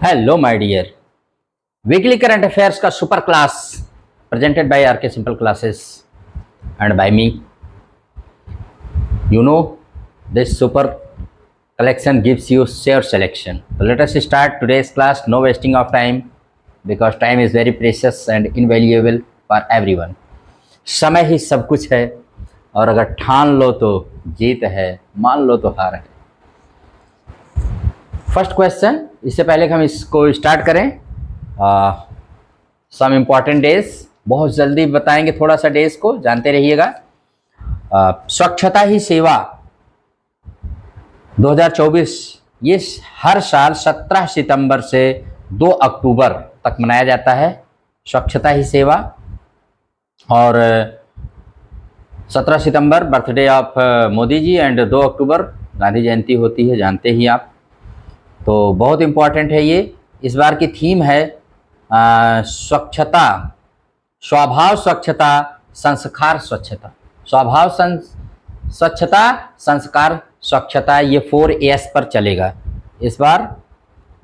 Hello my dear. Weekly current affairs का super class presented by R K simple classes and by me. You know, this super collection gives you share selection. So let us start today's class. No wasting of time because time is very precious and invaluable for everyone. समय ही सब कुछ है और अगर ठान लो तो जीत है, मान लो तो हार है। फर्स्ट क्वेश्चन, इससे पहले कि हम इसको स्टार्ट करें, सम इम्पॉर्टेंट डेज बहुत जल्दी बताएंगे, थोड़ा सा डेज को जानते रहिएगा। स्वच्छता ही सेवा 2024 ये हर साल 17 सितंबर से 2 अक्टूबर तक मनाया जाता है, स्वच्छता ही सेवा। और 17 सितंबर birthday of Modi ji and 2 अक्टूबर गांधी जयंती होती है, जानते ही आप। तो बहुत इम्पॉर्टेंट है ये। इस बार की थीम है स्वच्छता, स्वभाव स्वच्छता, संस्कार स्वच्छता। स्वभाव स्वच्छता, संस्कार स्वच्छता, ये 4S पर चलेगा इस बार।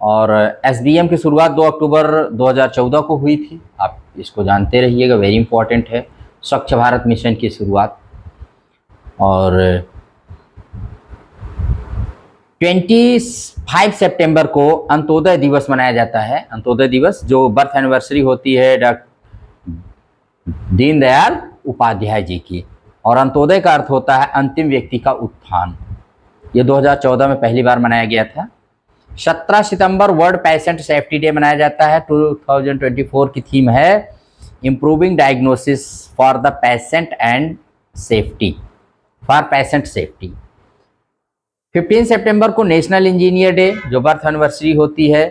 और SBM की शुरुआत 2 अक्टूबर 2014 को हुई थी, आप इसको जानते रहिएगा, वेरी इंपॉर्टेंट है। स्वच्छ भारत मिशन की शुरुआत। और 25 सितंबर को अंत्योदय दिवस मनाया जाता है। अंत्योदय दिवस जो बर्थ एनिवर्सरी होती है डॉक्टर दीनदयाल उपाध्याय जी की। और अंत्योदय का अर्थ होता है अंतिम व्यक्ति का उत्थान। ये 2014 में पहली बार मनाया गया था। 17 सितंबर वर्ल्ड पेशेंट सेफ्टी डे मनाया जाता है। 2024 की थीम है improving diagnosis for the patient and safety, for patient safety. 15 सितंबर को नेशनल इंजीनियर डे, जो बर्थ एनिवर्सरी होती है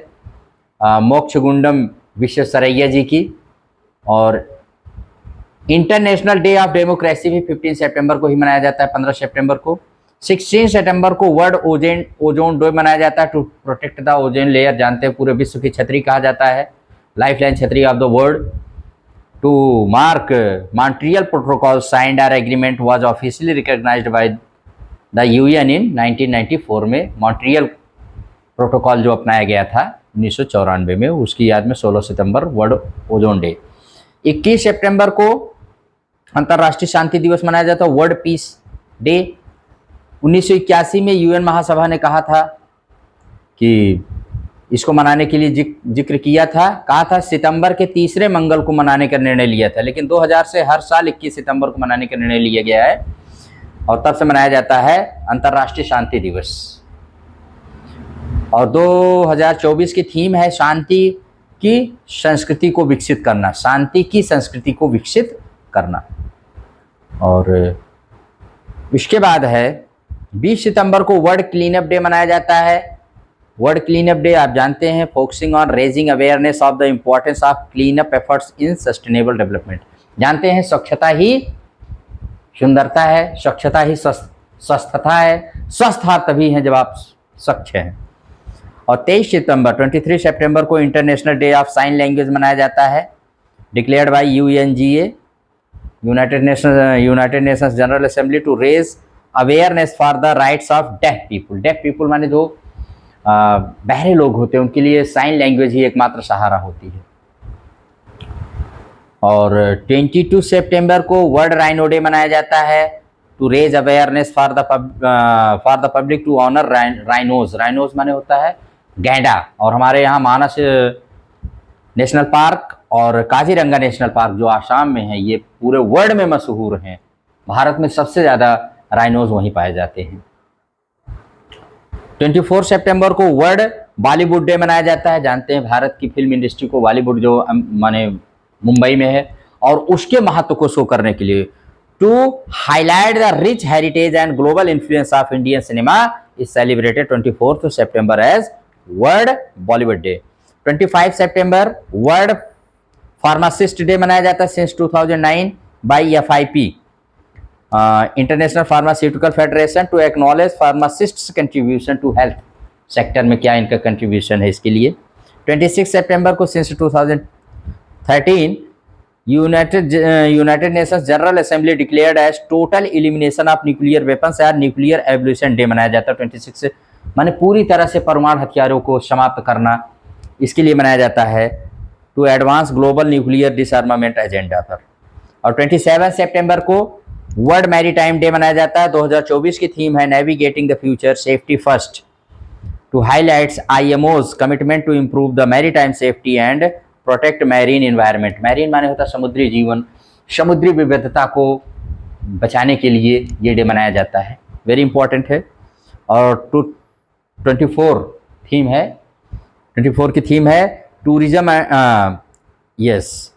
मोक्षगुंडम विश्वेश्वरैया जी की। और इंटरनेशनल डे ऑफ डेमोक्रेसी भी 15 सितंबर को ही मनाया जाता है, 15 सितंबर को। 16 सितंबर को वर्ल्ड ओजोन डे मनाया जाता है, to protect the ozone layer. जानते हैं पूरे विश्व की छतरी कहा जाता है, लाइफ लाइन छतरी of the world. To mark Montreal protocol signed or agreement was officially recognised by the UN in 1994 में। मॉन्ट्रियल प्रोटोकॉल जो अपनाया गया था 1994 में, उसकी याद में 16 सितंबर वर्ल्ड ओजोन डे। 21 सितंबर को अंतर्राष्ट्रीय शांति दिवस मनाया जाता है, वर्ल्ड पीस डे। 1981 में UN महासभा ने कहा था कि इसको मनाने के लिए जिक्र किया था, कहा था सितंबर के तीसरे मंगल को मनाने का निर्णय लिया था। लेकिन 2000 से हर साल 21 सितंबर को मनाने का निर्णय लिया गया है और तब से मनाया जाता है अंतर्राष्ट्रीय शांति दिवस। और 2024 की थीम है शांति की संस्कृति को विकसित करना, शांति की संस्कृति को विकसित करना। और इसके बाद है 20 सितंबर को वर्ल्ड क्लीनअप डे मनाया जाता है। वर्ल्ड क्लीनअप डे आप जानते हैं, focusing on raising awareness of the importance of cleanup efforts in sustainable development. जानते हैं स्वच्छता ही सुंदरता है, स्वच्छता ही स्वस्थता है, स्वस्थ आप तभी हैं जब आप स्वच्छ हैं। और 23 सितंबर को international day of sign language मनाया जाता है, declared by UNGA, United Nations General Assembly, to raise awareness for the rights of deaf people. Deaf people माने जो बहरे लोग होते हैं, उनके लिए साइन लैंग्वेज ही एकमात्र सहारा होती है। और 22 सितंबर को वर्ल्ड राइनो डे मनाया जाता है, to raise awareness for the public to honour rhinos. Rhinos माने होता है गैंडा। और हमारे यहाँ मानस नेशनल पार्क और काजीरंगा नेशनल पार्क जो आसाम में है, ये पूरे वर्ल्ड में मशहूर हैं। भारत में सबसे ज़्यादा राइनोज वहीं पाए जाते हैं। 24 सितंबर को वर्ल्ड बॉलीवुड डे मनाया जाता है। जानते हैं भारत की फिल्म इंडस्ट्री को बॉलीवुड जो माने मुंबई में है, और उसके महत्व को शो करने के लिए, to highlight the rich heritage and global influence of Indian cinema is celebrated 24 सितंबर एज वर्ल्ड बॉलीवुड डे। 25 सितंबर वर्ल्ड फार्मासिस्ट डे मनाया जाता है since 2009 by FIP, international pharmaceutical federation, to acknowledge pharmacists' contribution to health sector में क्या इनका contribution है इसके लिए। 26 सितंबर को since 2013 United Nations General Assembly declared as total elimination of nuclear weapons या न्यूक्लियर एवोल्यूशन डे मनाया जाता है। 26 माने पूरी तरह से परमाणु हथियारों को समाप्त करना इसके लिए मनाया जाता है, to advance global nuclear disarmament agenda पर। और 27 सितंबर को वर्ल्ड मैरीटाइम डे मनाया जाता है। 2024 की थीम है navigating the future safety first, to highlights IMO's commitment to improve the maritime safety and protect marine environment. Marine माने होता है समुद्री जीवन, समुद्री विविधता को बचाने के लिए ये डे मनाया जाता है, वेरी इंपॉर्टेंट है। और 24 थीम है, 24 की थीम है टूरिज्म, यस।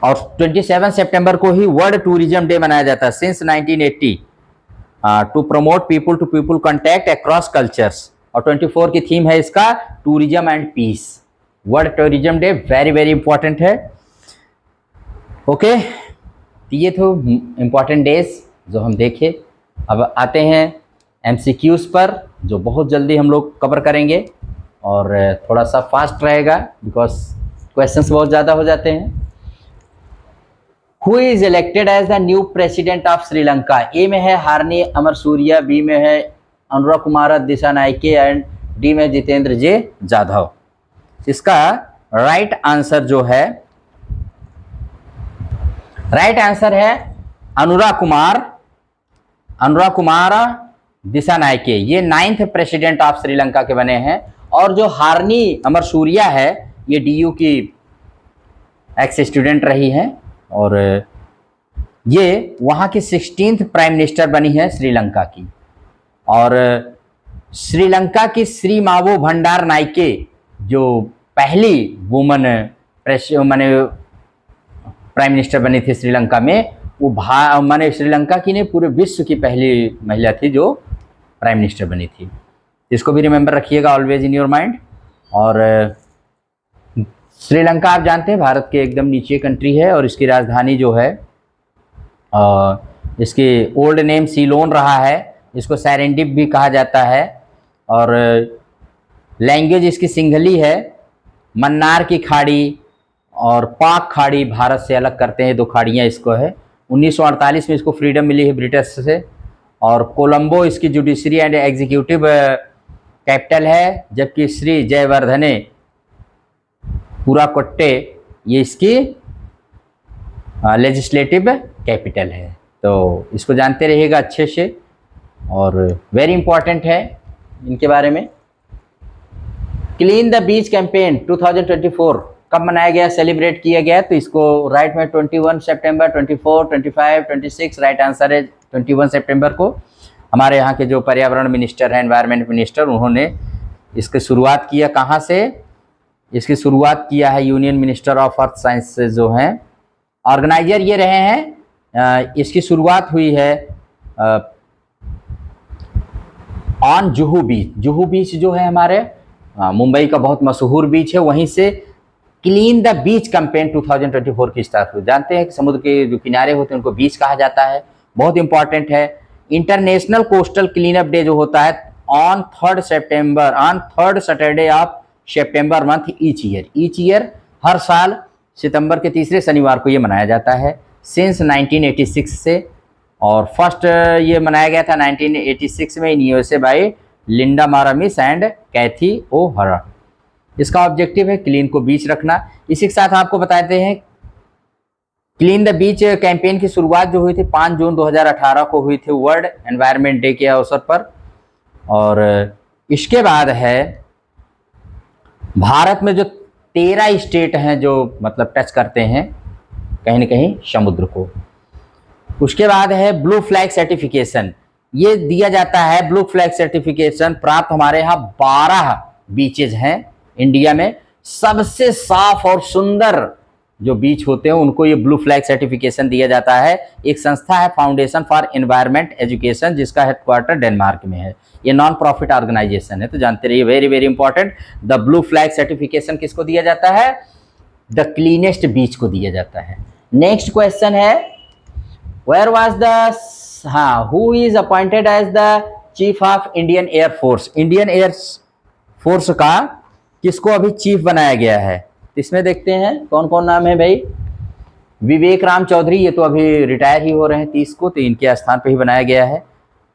और 27 सितंबर को ही वर्ल्ड टूरिज्म डे मनाया जाता है since 1980, to promote people to people contact across cultures. और 24 की थीम है इसका tourism and peace. World tourism day very very important है। ओके, ये तो इम्पॉर्टेंट डेज जो हम देखे। अब आते हैं MCQs पर, जो बहुत जल्दी हम लोग कवर करेंगे और थोड़ा सा फास्ट रहेगा बिकॉज क्वेश्चंस बहुत ज़्यादा हो जाते हैं। Who is elected as the new president of Sri Lanka? A में है हारनी अमरसूरिया, बी में है अनुरा कुमार दिसानायके एंड डी में जितेंद्र जे जाधव। इसका राइट आंसर जो है, राइट आंसर है अनुरा कुमार दिसानायके। ये 9th प्रेसिडेंट ऑफ श्रीलंका के बने हैं। और जो हारनी अमरसूरिया है ये DU की एक्स स्टूडेंट रही हैं और ये वहाँ की 16th प्राइम मिनिस्टर बनी है श्रीलंका की। और श्रीलंका की श्री मावो भंडार नाइके जो पहली वुमन माने प्राइम मिनिस्टर बनी थी श्रीलंका में, वो माने श्रीलंका की ने पूरे विश्व की पहली महिला थी जो प्राइम मिनिस्टर बनी थी। इसको भी रिमेंबर रखिएगा ऑलवेज इन योर माइंड। और श्रीलंका आप जानते हैं भारत के एकदम नीचे कंट्री है और इसकी राजधानी जो है इसकी ओल्ड नेम सीलोन रहा है, इसको सैरेंडिप भी कहा जाता है। और लैंग्वेज इसकी सिंघली है। मन्नार की खाड़ी और पाक खाड़ी भारत से अलग करते हैं, 2 खाड़ियाँ इसको है। 1948 में इसको फ्रीडम मिली है ब्रिटिश से। और कोलंबो इसकी जुडिशरी एंड एग्जीक्यूटिव कैपिटल है, जबकि श्री जयवर्धने पुराकोट्टे ये इसकी लेजिस्लेटिव कैपिटल है। तो इसको जानते रहिएगा अच्छे से और वेरी इंपॉर्टेंट है इनके बारे में। क्लीन द बीच कैंपेन 2024 कब मनाया गया, सेलिब्रेट किया गया? तो इसको राइट में 21 सितंबर, 24, 25, 26 राइट आंसर है 21 सितंबर को। हमारे यहाँ के जो पर्यावरण मिनिस्टर हैं, एनवायरनमेंट मिनिस्टर, उन्होंने इसकी शुरुआत किया। कहाँ से इसकी शुरुआत किया है? Union minister of earth science से जो हैं ऑर्गेनाइजर ये रहे हैं। इसकी शुरुआत हुई है ऑन जुहू बीच। जुहू बीच जो है हमारे मुंबई का बहुत मशहूर बीच है, वहीं से क्लीन द बीच कैंपेन 2024 की स्टार्ट हुई। जानते हैं कि समुद्र के जो किनारे होते हैं उनको बीच कहा जाता है, बहुत इंपॉर्टेंट है। International coastal clean up day जो होता है ऑन 3rd सितंबर, ऑन 3rd सैटरडे ऑफ सितंबर मंथ ईच ईयर, हर साल सितंबर के तीसरे शनिवार को ये मनाया जाता है सिंस 1986 से। और फर्स्ट ये मनाया गया था 1986 में इन USA बाय लिंडा मारामिस एंड कैथी ओ'हरा। इसका ऑब्जेक्टिव है क्लीन को बीच रखना। इसी के साथ आपको बताते हैं क्लीन द बीच कैंपेन की शुरुआत जो हुई थी 5 जून 2018 को हुई थी वर्ल्ड एनवायरनमेंट डे के अवसर पर। और इसके बाद है भारत में जो 13 स्टेट हैं जो मतलब टच करते हैं कहीं न कहीं समुद्र को। उसके बाद है ब्लू फ्लैग सर्टिफिकेशन, ये दिया जाता है। ब्लू फ्लैग सर्टिफिकेशन प्राप्त हमारे यहाँ 12 बीचेज हैं इंडिया में। सबसे साफ और सुंदर जो बीच होते हैं उनको ये ब्लू फ्लैग सर्टिफिकेशन दिया जाता है। एक संस्था है फाउंडेशन फॉर एनवायरनमेंट एजुकेशन, जिसका हेडक्वार्टर डेनमार्क में है। ये नॉन प्रॉफिट ऑर्गेनाइजेशन है, तो जानते रहिए, very very important. The blue flag certification किसको दिया जाता है? द क्लीनेस्ट बीच को दिया जाता है। नेक्स्ट क्वेश्चन है where was the who is appointed as the chief of Indian air Force? Indian air Force का किसको अभी चीफ बनाया गया है? इसमें देखते हैं कौन कौन नाम है भाई। विवेक राम चौधरी, ये तो अभी रिटायर ही हो रहे हैं 30 को, तो इनके स्थान पे ही बनाया गया है।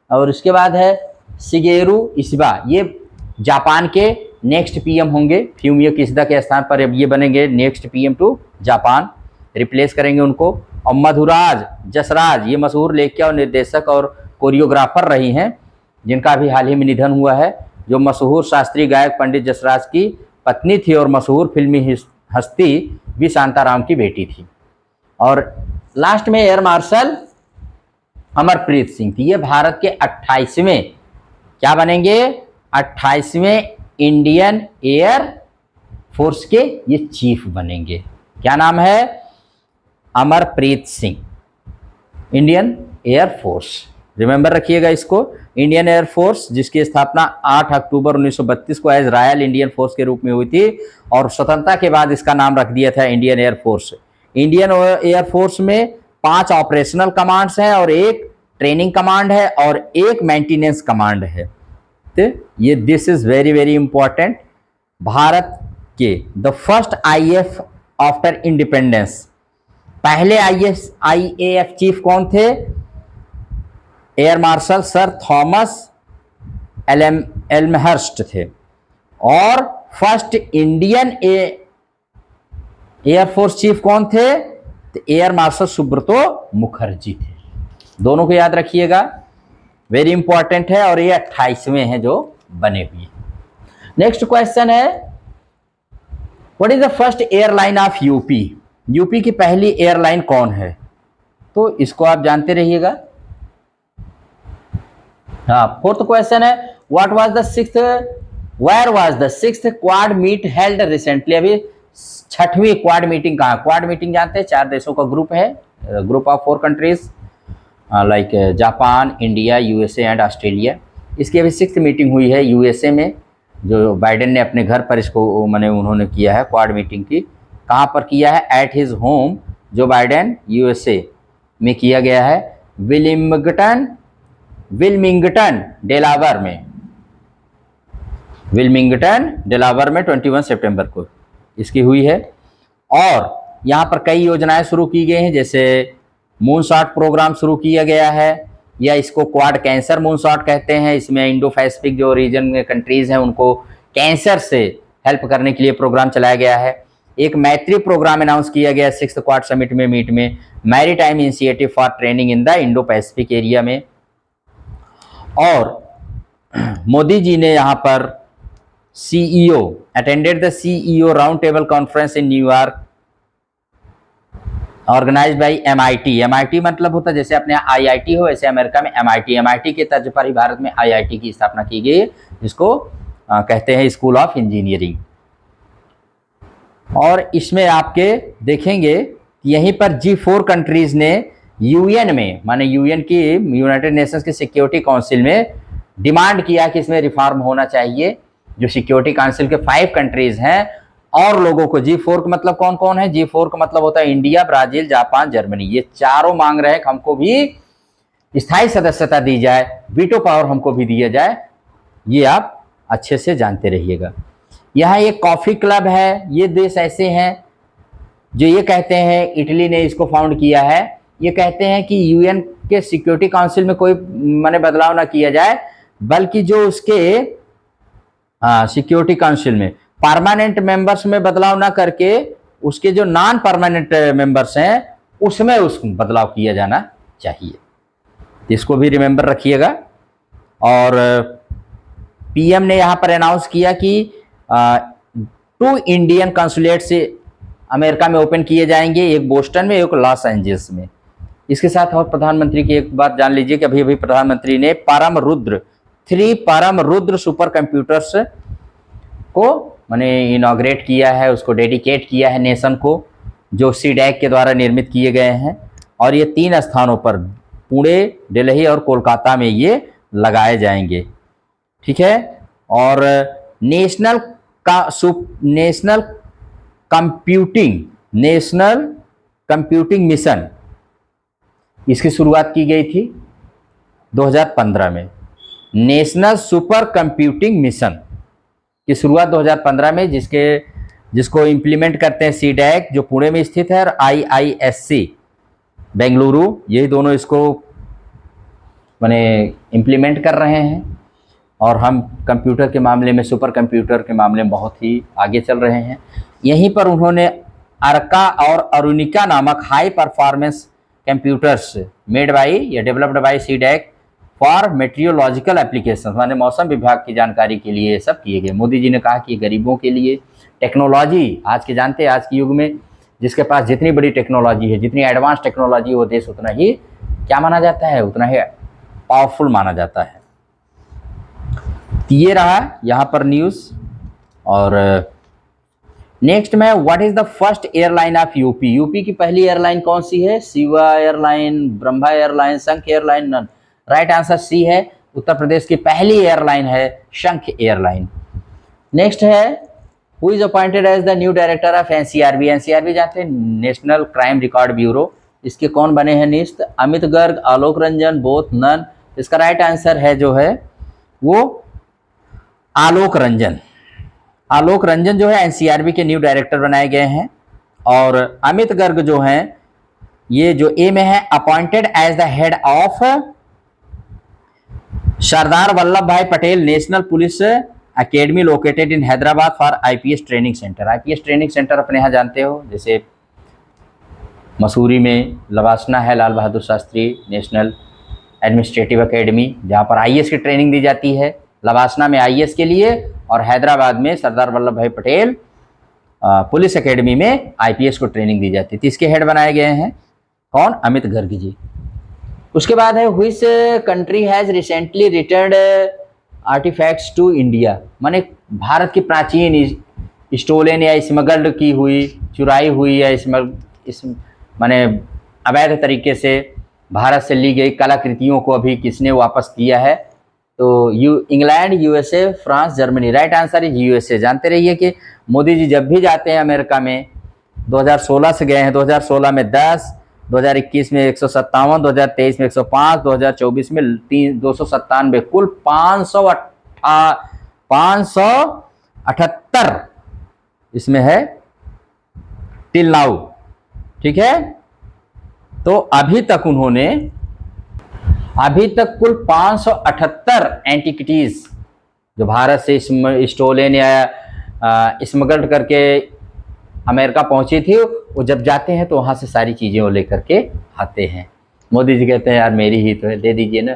और उसके बाद है शिगेरू इशिबा, ये जापान के नेक्स्ट पीएम होंगे। फ्यूमियो किशिदा के स्थान पर अब ये बनेंगे next PM to Japan, replace करेंगे उनको। और मधुराज जसराज, ये मशहूर लेखिका और निर्देशक और कोरियोग्राफर रही हैं, जिनका भी हाल ही में निधन हुआ है, जो मशहूर शास्त्रीय गायक पंडित जसराज की पत्नी थी और मशहूर फिल्मी हस्ती वी शांताराम की बेटी थी। और लास्ट में एयर मार्शल अमरप्रीत सिंह थी। ये भारत के 28वें क्या बनेंगे, 28वें इंडियन एयर फोर्स के ये चीफ बनेंगे। क्या नाम है, Amarpreet Singh, Indian air force. Remember रखिएगा इसको, इंडियन एयर फोर्स जिसकी स्थापना 8 अक्टूबर 1932 को एज रॉयल इंडियन फोर्स के रूप में हुई थी और स्वतंत्रता के बाद इसका नाम रख दिया था Indian air Force. Indian air force में 5 ऑपरेशनल कमांड्स हैं और 1 ट्रेनिंग कमांड है और 1 मेंटेनेंस कमांड है। तो ये this is very very important. Bharat के the first IAF after independence, पहले आईएएफ चीफ कौन थे, air marshal sir Thomas Elmhirst थे। और first Indian air force chief कौन थे, तो एयर मार्शल सुब्रतो मुखर्जी थे। दोनों को याद रखिएगा, वेरी इंपॉर्टेंट है। और ये 28वें हैं जो बने हुए। नेक्स्ट क्वेश्चन है, what is the first airline of UP, UP की पहली एयरलाइन कौन है, तो इसको आप जानते रहिएगा। हाँ, 4th क्वेश्चन है, what was the 6th, where was the 6th quad meet held recently, अभी 6वीं क्वाड मीटिंग कहाँ, क्वाड मीटिंग जानते हैं, 4 देशों का ग्रुप है, group of 4 countries like Japan, India, USA and Australia. इसकी अभी 6th मीटिंग हुई है यूएसए में, जो बाइडेन ने अपने घर पर इसको मैंने उन्होंने किया है क्वाड मीटिंग की। कहाँ पर किया है, at his home, Joe Biden USA में किया गया है, विल्मिंगटन डेलावर में, विल्मिंगटन डेलावर में 21 सितंबर को इसकी हुई है। और यहाँ पर कई योजनाएं शुरू की गई हैं, जैसे मूनशॉट प्रोग्राम शुरू किया गया है, या इसको क्वाड कैंसर मूनशॉट कहते हैं। इसमें इंडो पैसिफिक जो रीजन में कंट्रीज हैं उनको कैंसर से हेल्प करने के लिए प्रोग्राम चलाया गया है। एक मैत्री प्रोग्राम अनाउंस किया गया 6th क्वाड समिट में मीट में, maritime initiative for training in the Indo Pacific area में। और मोदी जी ने यहाँ पर CEO attended the CEO round table conference in New York organise by MIT. MIT मतलब होता है जैसे अपने आईआईटी हो, वैसे अमेरिका में एमआईटी, एमआईटी के तर्ज पर ही भारत में आईआईटी की स्थापना की गई, जिसको कहते हैं स्कूल ऑफ इंजीनियरिंग। और इसमें आपके देखेंगे यहीं पर G4 कंट्रीज ने यूएन में, माने यूएन की, यूनाइटेड नेशंस की सिक्योरिटी काउंसिल में डिमांड किया कि इसमें रिफॉर्म होना चाहिए। जो सिक्योरिटी काउंसिल के 5 कंट्रीज हैं और लोगों को, G4 का मतलब कौन कौन है, G4 का मतलब होता है इंडिया, ब्राजील, जापान, जर्मनी, ये चारों मांग रहे हैं कि हमको भी स्थायी सदस्यता दी जाए, वीटो पावर हमको भी दिया जाए। ये आप अच्छे से जानते रहिएगा। यहाँ एक कॉफी क्लब है, ये देश ऐसे हैं जो ये कहते हैं, इटली ने इसको फाउंड किया है, ये कहते हैं कि यूएन के सिक्योरिटी काउंसिल में कोई माने बदलाव ना किया जाए, बल्कि जो उसके सिक्योरिटी काउंसिल में परमानेंट मेंबर्स में बदलाव ना करके उसके जो नॉन परमानेंट मेंबर्स हैं उसमें उस बदलाव किया जाना चाहिए। इसको भी रिमेंबर रखिएगा। और पीएम ने यहाँ पर अनाउंस किया कि 2 इंडियन कंसुलेट से अमेरिका में ओपन किए जाएंगे, एक बोस्टन में, एक लॉस एंजल्स में। इसके साथ और प्रधानमंत्री की एक बात जान लीजिए कि अभी अभी प्रधानमंत्री ने 3 परम रुद्र सुपर कंप्यूटर्स को मैंने इनॉग्रेट किया है, उसको डेडिकेट किया है नेशन को, जो सीडैक के द्वारा निर्मित किए गए हैं। और ये 3 स्थानों पर, पुणे, दिल्ली और कोलकाता में ये लगाए जाएंगे, ठीक है। और नेशनल कंप्यूटिंग मिशन, इसकी शुरुआत की गई थी 2015 में। नेशनल सुपर कंप्यूटिंग मिशन की शुरुआत 2015 में, जिसको इम्प्लीमेंट करते हैं सीडैक जो पुणे में स्थित है, और IISc बेंगलुरु, यही दोनों इसको माने इम्प्लीमेंट कर रहे हैं। और हम कंप्यूटर के मामले में, सुपर कंप्यूटर के मामले में बहुत ही आगे चल रहे हैं। यहीं पर उन्होंने अर्का और अरुणिका नामक high performance computers made by या developed by CDAC for meteorological application, माने मौसम विभाग की जानकारी के लिए ये सब किए गए। मोदी जी ने कहा कि गरीबों के लिए टेक्नोलॉजी, आज के जानते हैं आज के युग में जिसके पास जितनी बड़ी टेक्नोलॉजी है, जितनी एडवांस टेक्नोलॉजी वो देश उतना ही क्या माना जाता है, उतना ही पावरफुल माना जाता है। ये रहा यहाँ पर न्यूज़। और नेक्स्ट में what is the first airline of UP. UP की पहली एयरलाइन कौन सी है? Shiva airline, Brahma airline, Shankh airline, none. Right answer C है। उत्तर प्रदेश की पहली एयरलाइन है शंख एयरलाइन। नेक्स्ट है who is appointed as the new director of NCRB. NCRB जानते हैं, नेशनल क्राइम रिकॉर्ड ब्यूरो। इसके कौन बने हैं नियुक्त? Amit Garg, Alok Ranjan, both, none. इसका राइट आंसर है जो है वो आलोक रंजन। आलोक रंजन जो है एनसीआरबी के न्यू डायरेक्टर बनाए गए हैं। और अमित गर्ग जो हैं ये जो ए में है appointed as the head of Sardar Vallabh Bhai Patel national police academy located in Hyderabad for IPS training centre. IPS training centre अपने यहाँ जानते हो, जैसे मसूरी में लवासना है Lal Bahadur Shastri national administrative academy, जहाँ पर आईएएस की ट्रेनिंग दी जाती है। लवासना में आईएएस के लिए और हैदराबाद में सरदार वल्लभ भाई पटेल पुलिस एकेडमी में आईपीएस को ट्रेनिंग दी जाती थी। इसके हेड बनाए गए हैं कौन? अमित गर्ग जी। उसके बाद है which country has recently returned artifacts to India. माने भारत की प्राचीन स्टोलन या स्मगल्ड की हुई, चुराई हुई या माने अवैध तरीके से भारत से ली गई कलाकृतियों को अभी किसने वापस किया है? तो England, USA, France, Germany. Right answer है यूएसए। जानते रहिए कि मोदी जी जब भी जाते हैं अमेरिका में, 2016 से गए हैं, 2016 में 10, 2021 में 157, 2023 में 105, 2024 में 297, कुल 578 इसमें है टिल नाउ। ठीक है, तो अभी तक कुल 578 एंटिकिटीज जो भारत से स्टोलन या स्मगल्ड करके अमेरिका पहुंची थी, वो जब जाते हैं तो वहाँ से सारी चीज़ें वो लेकर के आते हैं। मोदी जी कहते हैं यार मेरी ही तो है, दे दीजिए ना।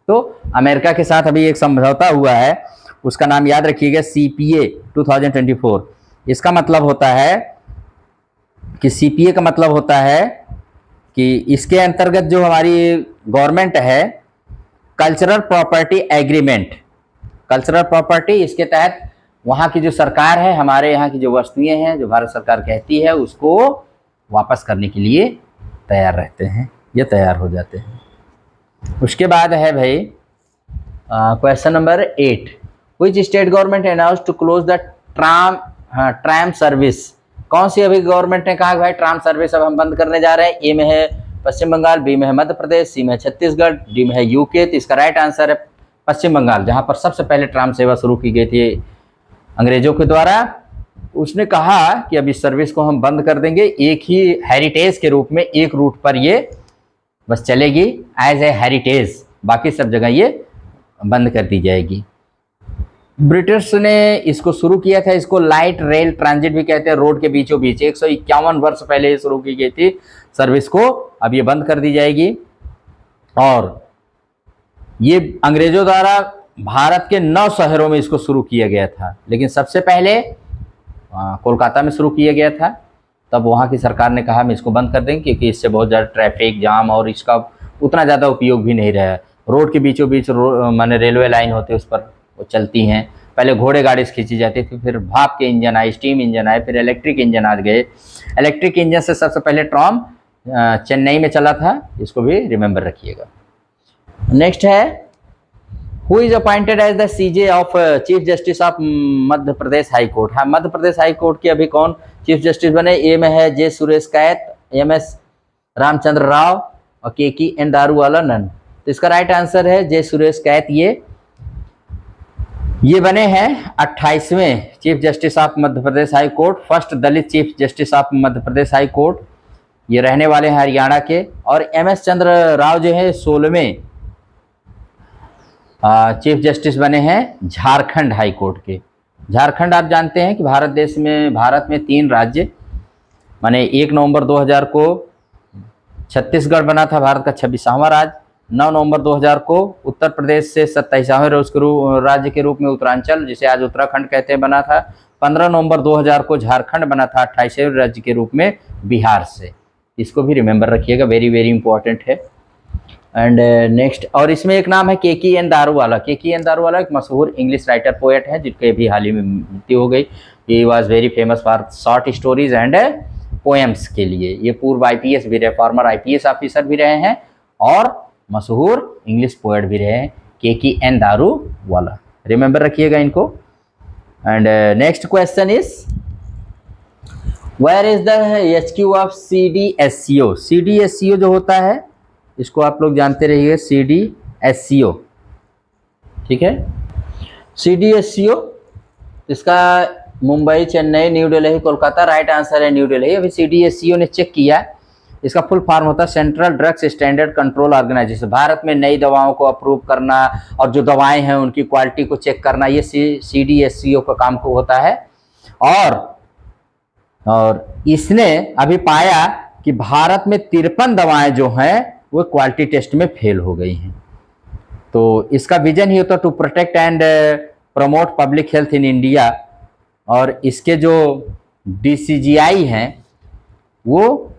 तो अमेरिका के साथ अभी एक समझौता हुआ है, उसका नाम याद रखिएगा CPA 2024। इसका मतलब होता है कि CPA का मतलब होता है कि इसके अंतर्गत जो हमारी गवर्नमेंट है cultural property agreement, cultural property, इसके तहत वहाँ की जो सरकार है, हमारे यहाँ की जो वस्तुएं हैं जो भारत सरकार कहती है उसको वापस करने के लिए तैयार रहते हैं, ये तैयार हो जाते हैं। उसके बाद है भाई question number 8, which state government announce to close the tram service. कौन सी अभी गवर्नमेंट ने कहा भाई ट्राम सर्विस अब हम बंद करने जा रहे हैं? ए में है पश्चिम बंगाल, बी में है मध्य प्रदेश, सी में है छत्तीसगढ़, डी में है यूके। तो इसका राइट आंसर है पश्चिम बंगाल, जहां पर सबसे पहले ट्राम सेवा शुरू की गई थी अंग्रेजों के द्वारा। उसने कहा कि अब इस सर्विस को हम बंद कर देंगे, एक ही हेरिटेज के रूप में एक रूट पर ये बस चलेगी एज ए हेरिटेज, बाकी सब जगह ये बंद कर दी जाएगी। ब्रिटिश ने इसको शुरू किया था, इसको लाइट रेल ट्रांजिट भी कहते हैं, रोड के बीचों बीच 151 वर्ष पहले ये शुरू की गई थी सर्विस को, अब ये बंद कर दी जाएगी। और ये अंग्रेजों द्वारा भारत के 9 शहरों में इसको शुरू किया गया था, लेकिन सबसे पहले कोलकाता में शुरू किया गया था। तब वहाँ की सरकार ने कहा हम इसको बंद कर देंगे क्योंकि इससे बहुत ज़्यादा ट्रैफिक जाम और इसका उतना ज़्यादा उपयोग भी नहीं रहा। रोड के बीचों बीच माने रेलवे लाइन होते उस पर वो चलती हैं। पहले घोड़े गाड़ी से खींची जाती थी, फिर भाप के इंजन आए, स्टीम इंजन आए, फिर इलेक्ट्रिक इंजन आ गए। इलेक्ट्रिक इंजन से सबसे पहले ट्राम चेन्नई में चला था, इसको भी रिमेंबर रखिएगा। नेक्स्ट है who is appointed as the CJ of chief justice of Madhya Pradesh high court. हाँ, मध्य प्रदेश हाई कोर्ट के अभी कौन चीफ जस्टिस बने? ए में है J सुरेश कैत, MS रामचंद्र राव और KK दारूवाला नन। तो इसका राइट आंसर है J सुरेश कैत। ये बने हैं 28वें chief justice of Madhya Pradesh high court, first Dalit chief justice of Madhya Pradesh high court. ये रहने वाले हैं हरियाणा के। और MS चंद्र राव जो है 16वें चीफ जस्टिस बने हैं झारखंड हाई कोर्ट के। झारखंड आप जानते हैं कि भारत में 3 राज्य, माने 1 नवंबर 2000 को छत्तीसगढ़ बना था भारत का 26वां राज्य। 9 नवंबर 2000 को उत्तर प्रदेश से 27वें राज्य के रूप में उत्तरांचल, जिसे आज उत्तराखंड कहते हैं, बना था। 15 नवंबर 2000 को झारखंड बना था 28वें राज्य के रूप में बिहार से। इसको भी रिमेंबर रखिएगा, वेरी वेरी इंपॉर्टेंट है। एंड नेक्स्ट, और इसमें एक नाम है KKN दारूवाला। KKN दारूवाला एक मशहूर इंग्लिश राइटर पोएट हैं, जिनके भी हाल ही में मृत्यु हो गई। He was very famous for short stories and poems के लिए। ये पूर्व IPS भी रहे, फॉर्मर IPS ऑफिसर भी रहे हैं और मशहूर इंग्लिश पोएट भी रहे हैं, KKN दारूवाला। रिमेंबर रखिएगा इनको। And next question is, where is the HQ of CDSCO। CDSCO जो होता है, इसको आप लोग जानते रहिए, CDSCO, ठीक है। CDSCO इसका Mumbai, Chennai, new Delhi, Kolkata, right answer है न्यू दिल्ली। अभी CDSCO ने चेक किया, इसका फुल फॉर्म होता है central drugs standard control organisation. Bharat में नई दवाओं को अप्रूव करना और जो दवाएं हैं उनकी क्वालिटी को चेक करना, ये CDSCO का काम को होता है। और इसने अभी पाया कि भारत में 53 दवाएं जो हैं वो क्वालिटी टेस्ट में फेल हो गई हैं। तो इसका विजन ही होता to protect and promote public health in India. और इसके जो DCGI हैं वो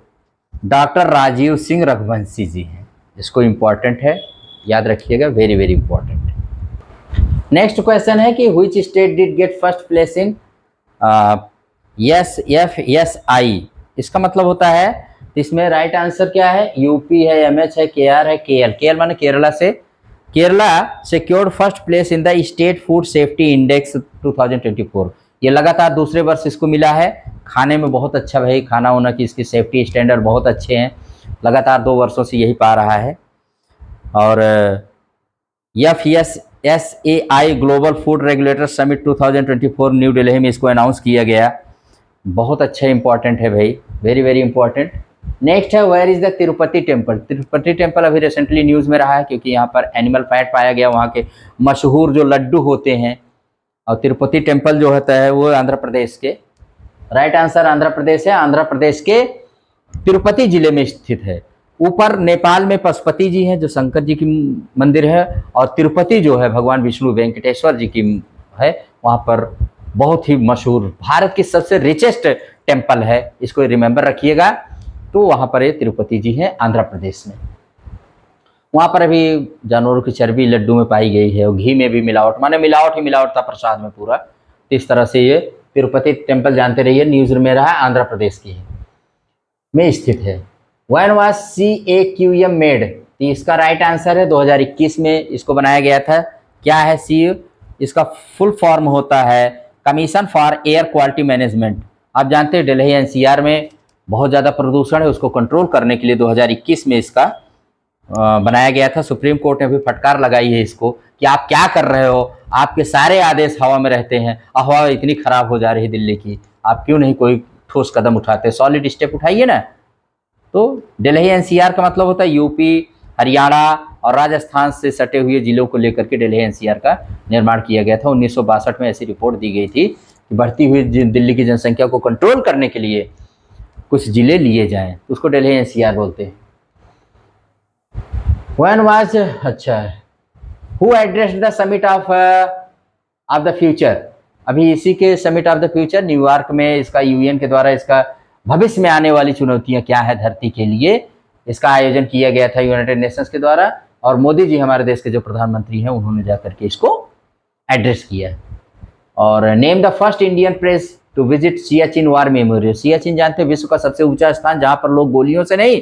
डॉक्टर राजीव सिंह रघुवंशी जी हैं। इसको इम्पॉर्टेंट है, याद रखिएगा, very very important. Next question है कि which state did get first place in SFSI। इसका मतलब होता है, इसमें राइट आंसर क्या है, UP है, MH है, KR है, KL माने केरला से। Kerala secured first place in the state food safety index 2024। ये लगातार दूसरे वर्ष इसको मिला है। खाने में बहुत अच्छा भाई, खाना होना की इसकी सेफ्टी स्टैंडर्ड बहुत अच्छे हैं, लगातार 2 वर्षों से यही पा रहा है। और FSSAI global food regulator summit 2024 new Delhi में इसको अनाउंस किया गया। बहुत अच्छा इंपॉर्टेंट है भाई, वेरी वेरी इंपॉर्टेंट। नेक्स्ट है, where is the Tirupati temple. Tirupati temple अभी रिसेंटली न्यूज़ में रहा है, क्योंकि यहाँ पर एनिमल फैट पाया गया, वहाँ के मशहूर जो लड्डू होते हैं। और तिरुपति टेम्पल जो होता है वो आंध्र प्रदेश के, राइट आंसर आंध्र प्रदेश है। आंध्र प्रदेश के तिरुपति जिले में स्थित है। ऊपर नेपाल में पशुपति जी हैं जो शंकर जी की मंदिर है, और तिरुपति जो है भगवान विष्णु वेंकटेश्वर जी की है। वहाँ पर बहुत ही मशहूर, भारत की सबसे रिचेस्ट टेम्पल है, इसको रिमेंबर रखिएगा। तो वहाँ पर ये तिरुपति जी हैं आंध्र प्रदेश में। वहाँ पर अभी जानवरों की चर्बी लड्डू में पाई गई है, और घी में भी मिलावट, माने मिलावट ही मिलावट था प्रसाद में पूरा। तो इस तरह से ये तिरुपति टेम्पल जानते रहिए, न्यूज़ में रहा, आंध्र प्रदेश की में स्थित है। When was CAQM made. तो इसका राइट आंसर है 2021 में इसको बनाया गया था। क्या है इसका फुल फॉर्म होता है commission for air quality management. आप जानते हैं दिल्ली NCR में बहुत ज़्यादा प्रदूषण है, उसको कंट्रोल करने के लिए 2021 में इसका बनाया गया था। सुप्रीम कोर्ट ने भी फटकार लगाई है इसको कि आप क्या कर रहे हो, आपके सारे आदेश हवा में रहते हैं, हवा इतनी खराब हो जा रही है दिल्ली की, आप क्यों नहीं कोई ठोस कदम उठाते, सॉलिड स्टेप उठाइए ना। तो दिल्ली NCR का मतलब होता है UP, हरियाणा और राजस्थान से सटे हुए जिलों को लेकर के दिल्ली NCR का निर्माण किया गया था। 1962 में ऐसी रिपोर्ट दी गई थी कि बढ़ती हुई दिल्ली की जनसंख्या को कंट्रोल करने के लिए कुछ जिले लिए जाएं, उसको दिल्ली NCR बोलते हैं। When was अच्छा who addressed the summit of the future. अभी इसी के summit of the future New York में इसका UN के द्वारा इसका भविष्य में आने वाली चुनौतियां क्या है धरती के लिए, इसका आयोजन किया गया था यूनाइटेड नेशंस के द्वारा। और मोदी जी हमारे देश के जो प्रधानमंत्री हैं उन्होंने जाकर के इसको एड्रेस किया। और name the first Indian press to visit Siachen war memorial. Siachen जानते हैं विश्व का सबसे ऊंचा स्थान, जहाँ पर लोग गोलियों से नहीं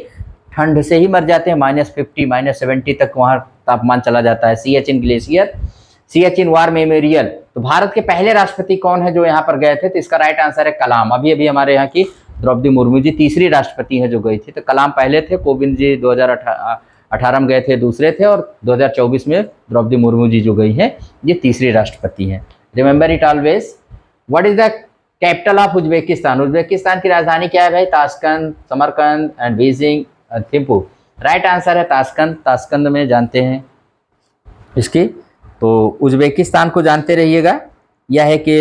ठंड से ही मर जाते हैं। -50 -70 तक वहाँ तापमान चला जाता है। Siachen glacier, Siachen war memorial. तो भारत के पहले राष्ट्रपति कौन है जो यहाँ पर गए थे, तो इसका राइट आंसर है कलाम। अभी अभी हमारे यहाँ की द्रौपदी मुर्मू जी तीसरी राष्ट्रपति हैं जो गई थी। तो कलाम पहले थे, कोविंद जी 2018 में गए थे दूसरे थे, और 2024 में द्रौपदी मुर्मू जी जो गई हैं ये तीसरी राष्ट्रपति हैं। Remember it always. What is the capital of Uzbekistan. Uzbekistan की राजधानी क्या है भाई, Tashkent, Samarkand and Beijing, Thimphu. Right answer है ताशकंद। ताशकंद में जानते हैं इसकी तो उज़्बेकिस्तान को जानते रहिएगा, यह है कि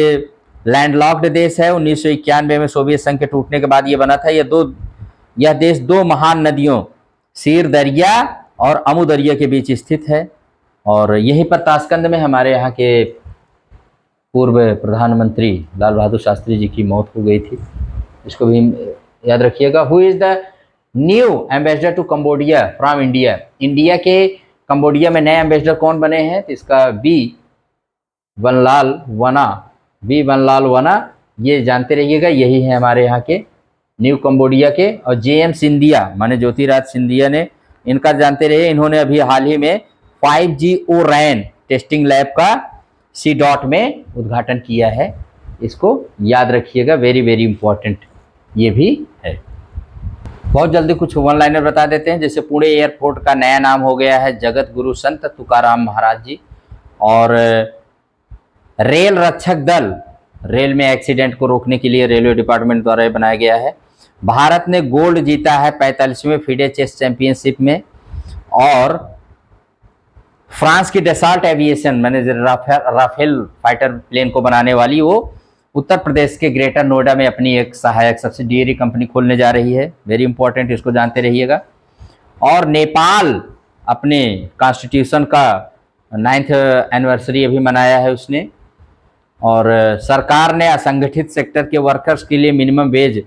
लैंडलॉक्ड देश है। 1991 में सोवियत संघ के टूटने के बाद ये बना था। यह देश दो महान नदियों सीर दरिया और अमू दरिया के बीच स्थित है। और यहीं पर ताशकंद में हमारे यहाँ के पूर्व प्रधानमंत्री लाल बहादुर शास्त्री जी की मौत हो गई थी, इसको भी याद रखिएगा। Who is the new ambassador to Cambodia from India? India के कंबोडिया में नए एम्बेसडर कौन बने हैं? तो इसका बी बनलाल वना, ये जानते रहिएगा, यही है हमारे यहाँ के न्यू कंबोडिया के। और JM सिंधिया माने ज्योतिराज सिंधिया ने, इनका जानते रहिए, इन्होंने अभी हाल ही में 5G ORAN टेस्टिंग लैब का C. में उद्घाटन किया है, इसको याद रखिएगा, वेरी वेरी इंपॉर्टेंट ये भी है। बहुत जल्दी कुछ वन लाइनर बता देते हैं। जैसे पुणे एयरपोर्ट का नया नाम हो गया है जगत गुरु संत तुकाराम महाराज जी। और रेल रक्षक दल, रेल में एक्सीडेंट को रोकने के लिए रेलवे डिपार्टमेंट द्वारा बनाया गया है। भारत ने गोल्ड जीता है 45वें FIDE चेस चैंपियनशिप में। और फ्रांस की डसाल्ट एविएशन मैंने राफेल फाइटर प्लेन को बनाने वाली, वो उत्तर प्रदेश के ग्रेटर नोएडा में अपनी एक सहायक सब्सिडियरी कंपनी खोलने जा रही है, वेरी इंपॉर्टेंट, इसको जानते रहिएगा। और नेपाल अपने कॉन्स्टिट्यूशन का 9th एनिवर्सरी अभी मनाया है उसने। और सरकार ने असंगठित सेक्टर के वर्कर्स के लिए मिनिमम वेज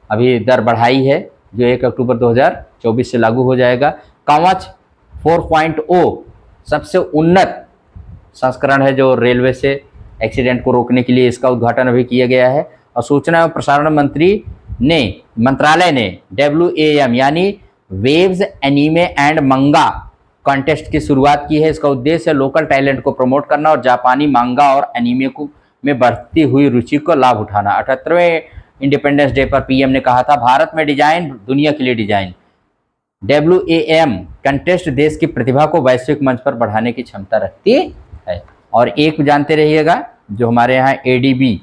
अभी दर बढ़ाई है, जो 1 अक्टूबर 2024 से लागू हो जाएगा। कवच 4.0 सबसे उन्नत संस्करण है जो रेलवे से एक्सीडेंट को रोकने के लिए, इसका उद्घाटन अभी किया गया है। और सूचना एवं प्रसारण मंत्रालय ने WAM यानी वेव्स एनीमे एंड मंगा कॉन्टेस्ट की शुरुआत की है। इसका उद्देश्य लोकल टैलेंट को प्रमोट करना और जापानी मांगा और एनीमे को में बढ़ती हुई रुचि को लाभ उठाना। 78वें इंडिपेंडेंस डे पर PM ने कहा था, भारत में डिजाइन, दुनिया के लिए डिजाइन। WAM कंटेस्ट देश की प्रतिभा को वैश्विक मंच पर बढ़ाने की क्षमता रखती है। और एक जानते रहिएगा, जो हमारे यहाँ ADB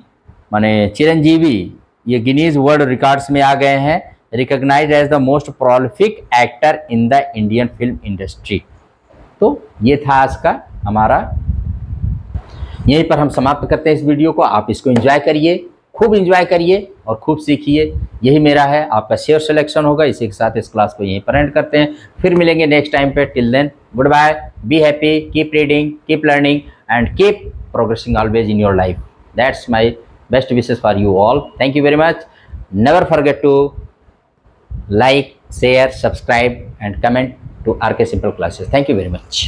माने चिरंजीवी, ये गिनीज वर्ल्ड रिकॉर्ड्स में आ गए हैं, recognized as the most prolific actor in the Indian film industry. तो ये था आज का हमारा, यहीं पर हम समाप्त करते हैं इस वीडियो को। आप इसको एंजॉय करिए, खूब एंजॉय करिए और खूब सीखिए, यही मेरा है। आपका शेयर सिलेक्शन होगा। इसी के साथ इस क्लास को यहीं पर एंड करते हैं, फिर मिलेंगे नेक्स्ट टाइम पे। Till then, good bye, be happy, keep reading, keep learning and keep progressing always in your life. That's my best wishes for you all. Thank you very much. Never forget to like, share, subscribe and comment to RK Simple Classes. Thank you very much.